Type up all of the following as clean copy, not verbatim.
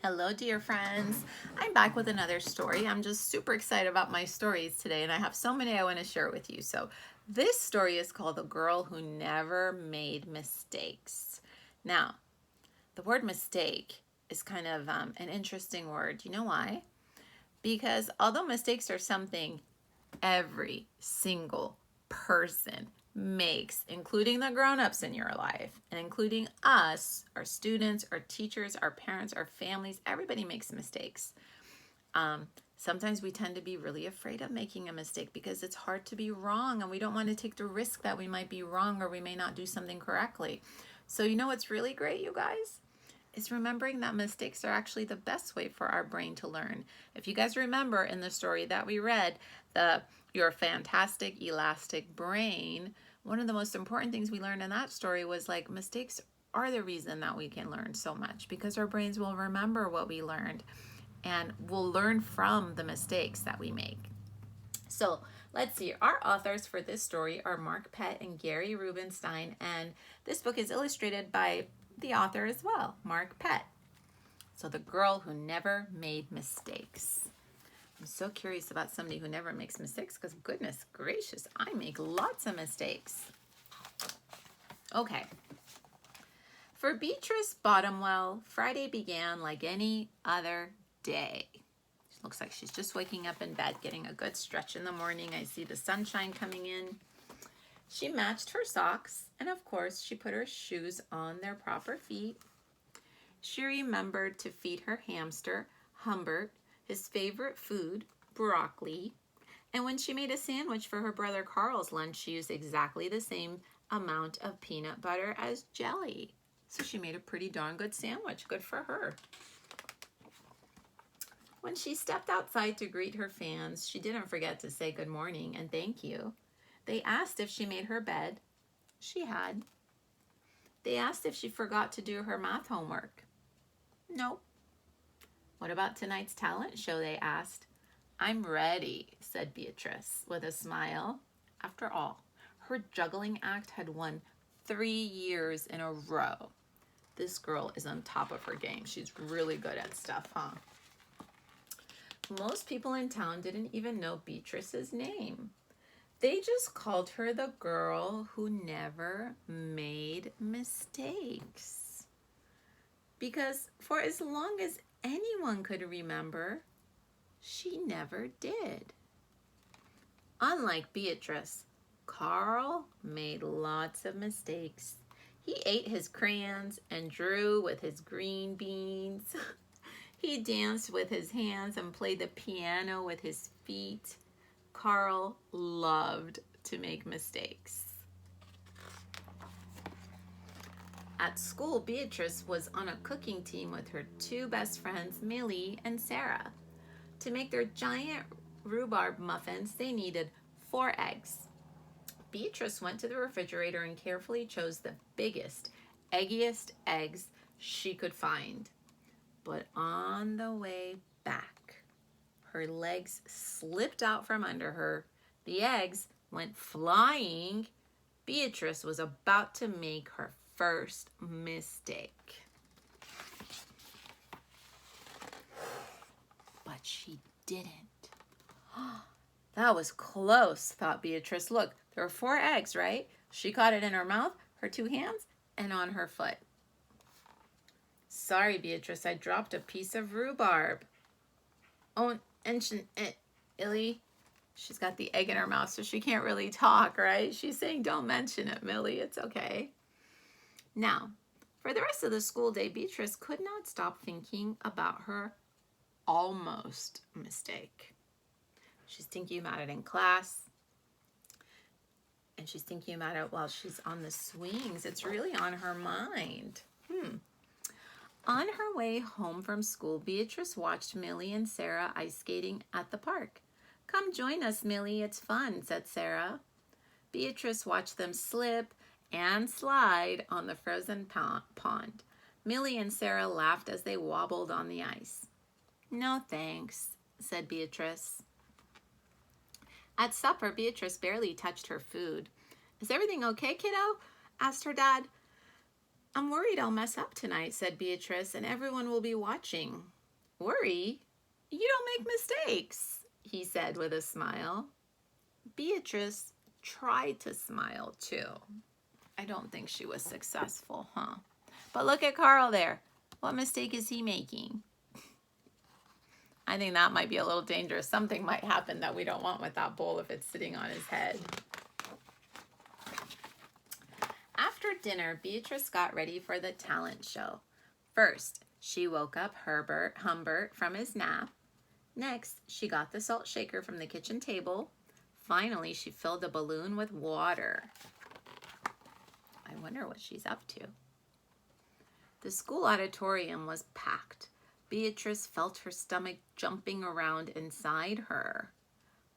Hello, dear friends. I'm back with another story. I'm just super excited about my stories today, and I have so many I want to share with you. So, this story is called The Girl Who Never Made Mistakes. Now, the word mistake is kind of an interesting word. You know why? Because although mistakes are something every single person makes, including the grown-ups in your life and including us, our students, our teachers, our parents, our families, everybody makes mistakes. Sometimes we tend to be really afraid of making a mistake because it's hard to be wrong and we don't want to take the risk that we might be wrong or we may not do something correctly. So you know what's really great, you guys? Is remembering that mistakes are actually the best way for our brain to learn. If you guys remember in the story that we read, your fantastic elastic brain, one of the most important things we learned in that story was like mistakes are the reason that we can learn so much because our brains will remember what we learned and will learn from the mistakes that we make. So let's see, our authors for this story are Mark Pett and Gary Rubinstein, and this book is illustrated by the author as well, Mark Pett. So The Girl Who Never Made Mistakes. I'm so curious about somebody who never makes mistakes because goodness gracious, I make lots of mistakes. Okay. For Beatrice Bottomwell, Friday began like any other day. Looks like she's just waking up in bed, getting a good stretch in the morning. I see the sunshine coming in. She matched her socks, and of course, she put her shoes on their proper feet. She remembered to feed her hamster, Humbert, his favorite food, broccoli. And when she made a sandwich for her brother Carl's lunch, she used exactly the same amount of peanut butter as jelly. So she made a pretty darn good sandwich. Good for her. When she stepped outside to greet her fans, she didn't forget to say good morning and thank you. They asked if she made her bed. She had. They asked if she forgot to do her math homework. Nope. What about tonight's talent show, they asked. I'm ready, said Beatrice with a smile. After all, her juggling act had won 3 years in a row. This girl is on top of her game. She's really good at stuff, huh? Most people in town didn't even know Beatrice's name. They just called her the girl who never made mistakes. Because for as long as anyone could remember, she never did. Unlike Beatrice, Carl made lots of mistakes. He ate his crayons and drew with his green beans. He danced with his hands and played the piano with his feet. Carl loved to make mistakes. At school, Beatrice was on a cooking team with her 2 best friends, Millie and Sarah. To make their giant rhubarb muffins, they needed 4 eggs. Beatrice went to the refrigerator and carefully chose the biggest, eggiest eggs she could find. But on the way back, her legs slipped out from under her. The eggs went flying. Beatrice was about to make her first mistake. But she didn't. That was close, thought Beatrice. Look, there were 4 eggs, right? She caught it in her mouth, her 2 hands, and on her foot. Sorry, Beatrice, I dropped a piece of rhubarb. Oh, and Illy, she's got the egg in her mouth, so she can't really talk, right? She's saying, don't mention it, Millie. It's okay. Now, for the rest of the school day, Beatrice could not stop thinking about her almost mistake. She's thinking about it in class, and she's thinking about it while she's on the swings. It's really on her mind. On her way home from school, Beatrice watched Millie and Sarah ice skating at the park. Come join us, Millie. It's fun, said Sarah. Beatrice watched them slip and slide on the frozen pond. Millie and Sarah laughed as they wobbled on the ice. No thanks, said Beatrice. At supper, Beatrice barely touched her food. Is everything okay, kiddo? Asked her dad. I'm worried I'll mess up tonight, said Beatrice, and everyone will be watching. Worry? You don't make mistakes, he said with a smile. Beatrice tried to smile too. I don't think she was successful, huh? But look at Carl there. What mistake is he making? I think that might be a little dangerous. Something might happen that we don't want with that bowl if it's sitting on his head. After dinner, Beatrice got ready for the talent show. First, she woke up Humbert from his nap. Next, she got the salt shaker from the kitchen table. Finally, she filled a balloon with water. I wonder what she's up to. The school auditorium was packed. Beatrice felt her stomach jumping around inside her.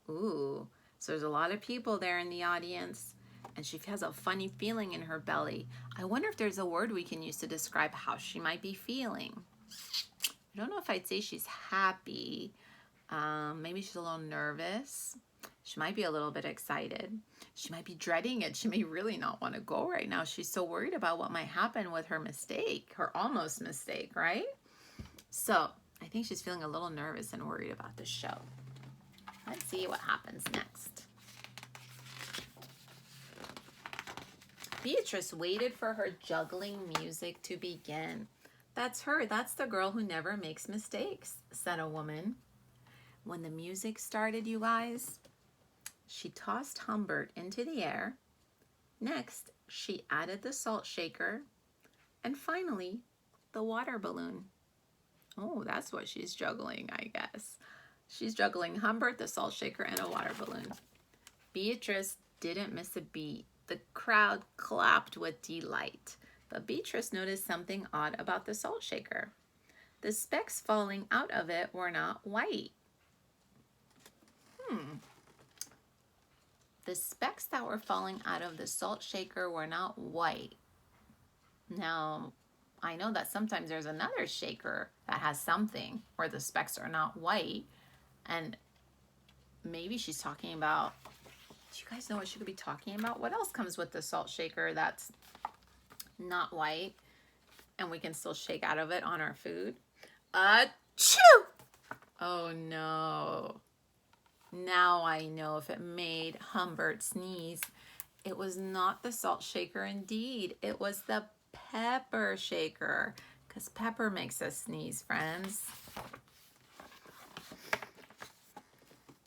Ooh, so there's a lot of people there in the audience, and she has a funny feeling in her belly. I wonder if there's a word we can use to describe how she might be feeling. I don't know if I'd say she's happy. Maybe she's a little nervous. She might be a little bit excited. She might be dreading it. She may really not want to go right now. She's so worried about what might happen with her mistake, her almost mistake, right? So I think she's feeling a little nervous and worried about the show. Let's see what happens next. Beatrice waited for her juggling music to begin. That's her. That's the girl who never makes mistakes, said a woman. When the music started, you guys, she tossed Humbert into the air. Next, she added the salt shaker. And finally, the water balloon. Oh, that's what she's juggling, I guess. She's juggling Humbert, the salt shaker, and a water balloon. Beatrice didn't miss a beat. The crowd clapped with delight. But Beatrice noticed something odd about the salt shaker. The specks falling out of it were not white. The specks that were falling out of the salt shaker were not white. Now, I know that sometimes there's another shaker that has something where the specks are not white, and maybe she's talking about, do you guys know what she could be talking about? What else comes with the salt shaker that's not white and we can still shake out of it on our food? Achoo! Oh no. Now I know if it made Humbert sneeze. It was not the salt shaker indeed. It was the pepper shaker, because pepper makes us sneeze, friends.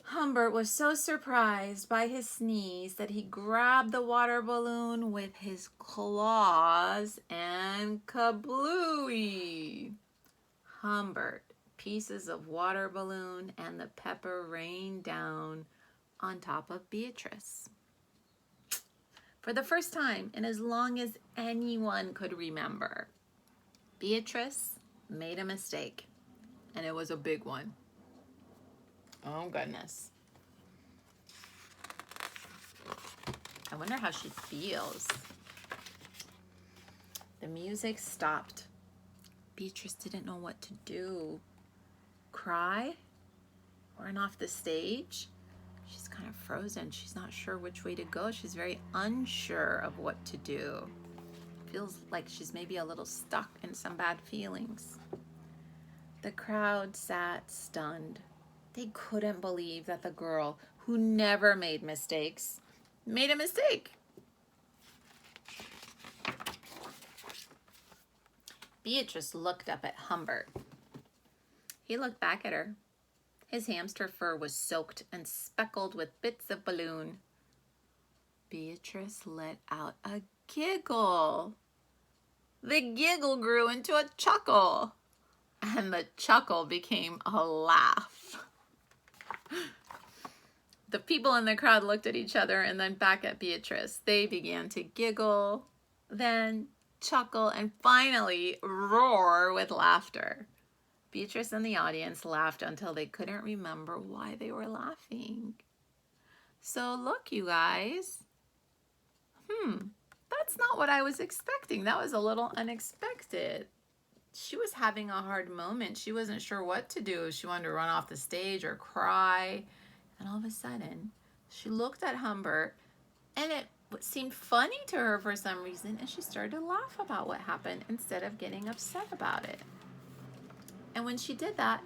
Humbert was so surprised by his sneeze that he grabbed the water balloon with his claws and kablooey! Humbert, pieces of water balloon, and the pepper rained down on top of Beatrice. For the first time in as long as anyone could remember, Beatrice made a mistake, and it was a big one. Oh, goodness. I wonder how she feels. The music stopped. Beatrice didn't know what to do. Cry? Run off the stage? She's kind of frozen. She's not sure which way to go. She's very unsure of what to do. Feels like she's maybe a little stuck in some bad feelings. The crowd sat stunned. They couldn't believe that the girl who never made mistakes made a mistake. Beatrice looked up at Humbert. He looked back at her. His hamster fur was soaked and speckled with bits of balloon. Beatrice let out a giggle. The giggle grew into a chuckle, and the chuckle became a laugh. The people in the crowd looked at each other and then back at Beatrice. They began to giggle, then chuckle, and finally roar with laughter. Beatrice and the audience laughed until they couldn't remember why they were laughing. So look, you guys. That's not what I was expecting. That was a little unexpected. She was having a hard moment. She wasn't sure what to do. She wanted to run off the stage or cry. And all of a sudden, she looked at Humbert, and it what seemed funny to her for some reason, and she started to laugh about what happened instead of getting upset about it. And when she did that,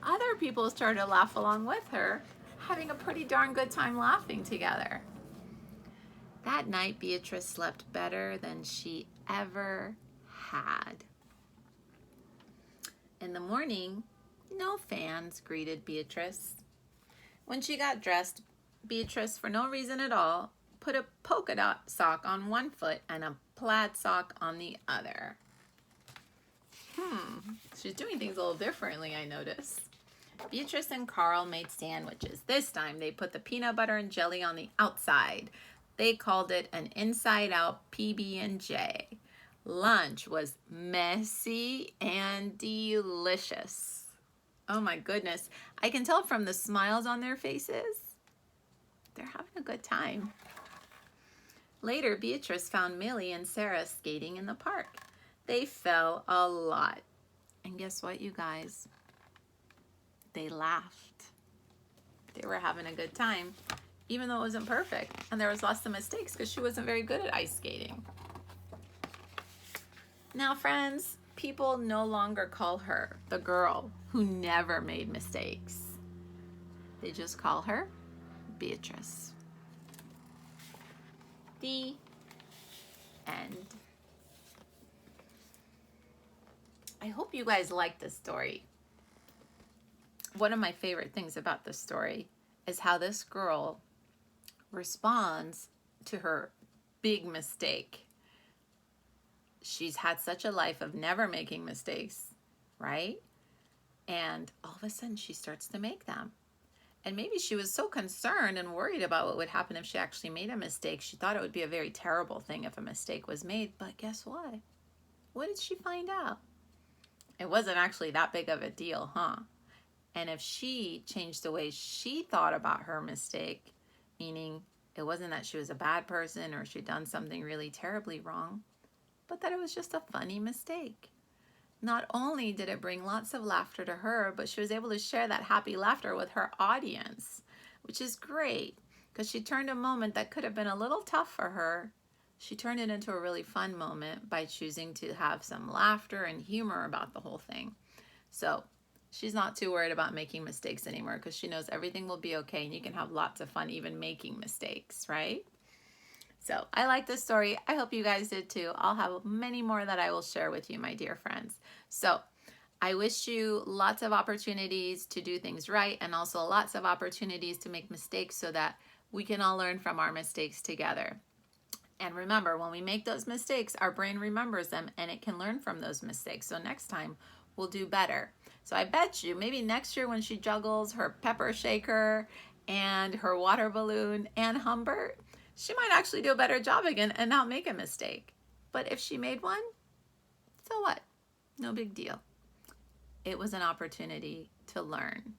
other people started to laugh along with her, having a pretty darn good time laughing together. That night, Beatrice slept better than she ever had. In the morning, no fans greeted Beatrice. When she got dressed, Beatrice, for no reason at all, put a polka dot sock on one foot and a plaid sock on the other. She's doing things a little differently, I noticed. Beatrice and Carl made sandwiches. This time they put the peanut butter and jelly on the outside. They called it an inside-out PB&J. Lunch was messy and delicious. Oh my goodness. I can tell from the smiles on their faces. They're having a good time. Later, Beatrice found Millie and Sarah skating in the park. They fell a lot. And guess what, you guys? They laughed. They were having a good time, even though it wasn't perfect. And there was lots of mistakes because she wasn't very good at ice skating. Now, friends, people no longer call her the girl who never made mistakes. They just call her Beatrice. The end. I hope you guys like this story. One of my favorite things about this story is how this girl responds to her big mistake. She's had such a life of never making mistakes, right? And all of a sudden she starts to make them. And maybe she was so concerned and worried about what would happen if she actually made a mistake. She thought it would be a very terrible thing if a mistake was made. But guess what? What did she find out? It wasn't actually that big of a deal, huh? And if she changed the way she thought about her mistake, meaning it wasn't that she was a bad person or she'd done something really terribly wrong, but that it was just a funny mistake. Not only did it bring lots of laughter to her, but she was able to share that happy laughter with her audience, which is great because she turned a moment that could have been a little tough for her. She turned it into a really fun moment by choosing to have some laughter and humor about the whole thing. So she's not too worried about making mistakes anymore because she knows everything will be okay and you can have lots of fun even making mistakes, right? So I like this story. I hope you guys did too. I'll have many more that I will share with you, my dear friends. So I wish you lots of opportunities to do things right and also lots of opportunities to make mistakes so that we can all learn from our mistakes together. And remember, when we make those mistakes, our brain remembers them and it can learn from those mistakes. So next time we'll do better. So I bet you maybe next year when she juggles her pepper shaker and her water balloon and Humbert, she might actually do a better job again and not make a mistake. But if she made one, so what? No big deal. It was an opportunity to learn.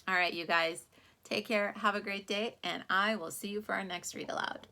All right, you guys, take care, have a great day, and I will see you for our next Read Aloud.